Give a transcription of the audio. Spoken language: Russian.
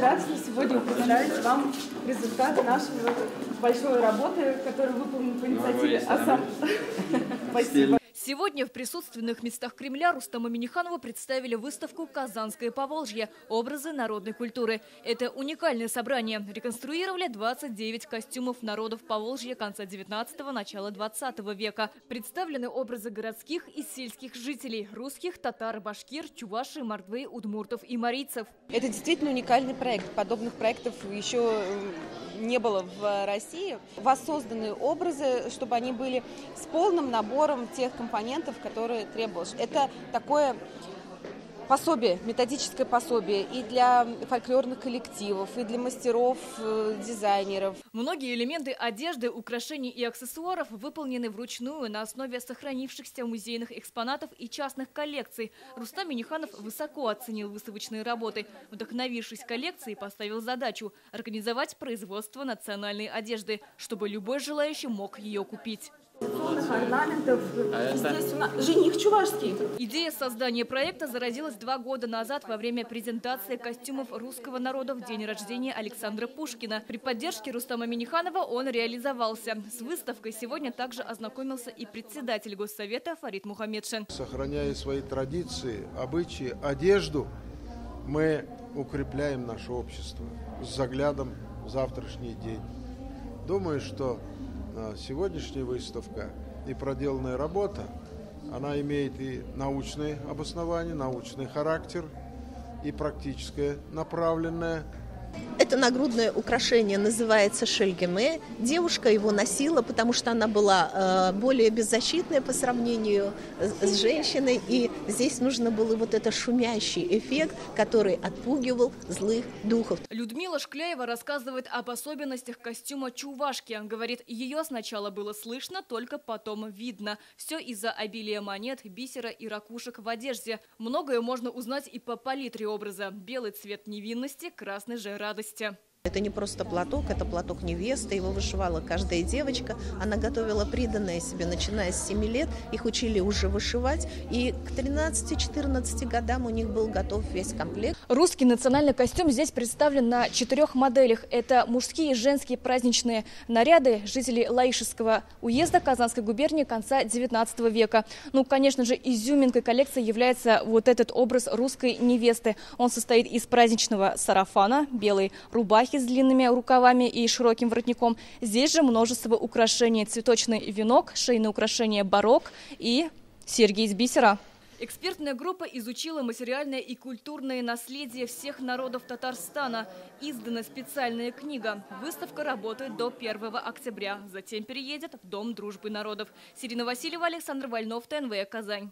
радостно сегодня представить вам результаты нашей большой работы, которая выполнена по инициативе АСАМ. Спасибо. Сегодня в присутственных местах Кремля Рустама Минниханова представили выставку «Казанское Поволжье. Образы народной культуры». Это уникальное собрание. Реконструировали 29 костюмов народов Поволжья конца 19-го, начала 20 века. Представлены образы городских и сельских жителей – русских, татар, башкир, чуваши, мордвы, удмуртов и марийцев. Это действительно уникальный проект. Подобных проектов еще не было в России. Воссозданы образы, чтобы они были с полным набором тех компонентов, которые требовалось. Это такое пособие, методическое пособие и для фольклорных коллективов, и для мастеров, дизайнеров. Многие элементы одежды, украшений и аксессуаров выполнены вручную на основе сохранившихся музейных экспонатов и частных коллекций. Рустам Минниханов высоко оценил выставочные работы. Вдохновившись коллекцией, поставил задачу – организовать производство национальной одежды, чтобы любой желающий мог ее купить. Орнаментов. Здесь у нас жених чувашский. Идея создания проекта зародилась 2 года назад во время презентации костюмов русского народа в день рождения Александра Пушкина. При поддержке Рустама Минниханова он реализовался. С выставкой сегодня также ознакомился и председатель Госсовета Фарид Мухаммедшин. Сохраняя свои традиции, обычаи, одежду, мы укрепляем наше общество с заглядом в завтрашний день. Думаю, что сегодняшняя выставка и проделанная работа, она имеет и научное обоснование, научный характер, и практическое направленное. Это нагрудное украшение называется шельгеме. Девушка его носила, потому что она была более беззащитная по сравнению с женщиной. И здесь нужно было вот этот шумящий эффект, который отпугивал злых духов. Людмила Шкляева рассказывает об особенностях костюма чувашки. Говорит, ее сначала было слышно, только потом видно. Все из-за обилия монет, бисера и ракушек в одежде. Многое можно узнать и по палитре образа. Белый цвет невинности, красный же радости. Это не просто платок, это платок невесты. Его вышивала каждая девочка. Она готовила приданное себе, начиная с 7 лет. Их учили уже вышивать. И к 13-14 годам у них был готов весь комплект. Русский национальный костюм здесь представлен на 4 моделях. Это мужские и женские праздничные наряды жителей Лаишевского уезда Казанской губернии конца 19 века. Ну, конечно же, изюминкой коллекции является вот этот образ русской невесты. Он состоит из праздничного сарафана, белой рубахи с длинными рукавами и широким воротником. Здесь же множество украшений: цветочный венок, шейные украшения барок и серьги из бисера. Экспертная группа изучила материальное и культурное наследие всех народов Татарстана. Издана специальная книга. Выставка работает до 1 октября. Затем переедет в Дом дружбы народов. Сирина Васильева, Александр Вольнов, ТНВ, Казань.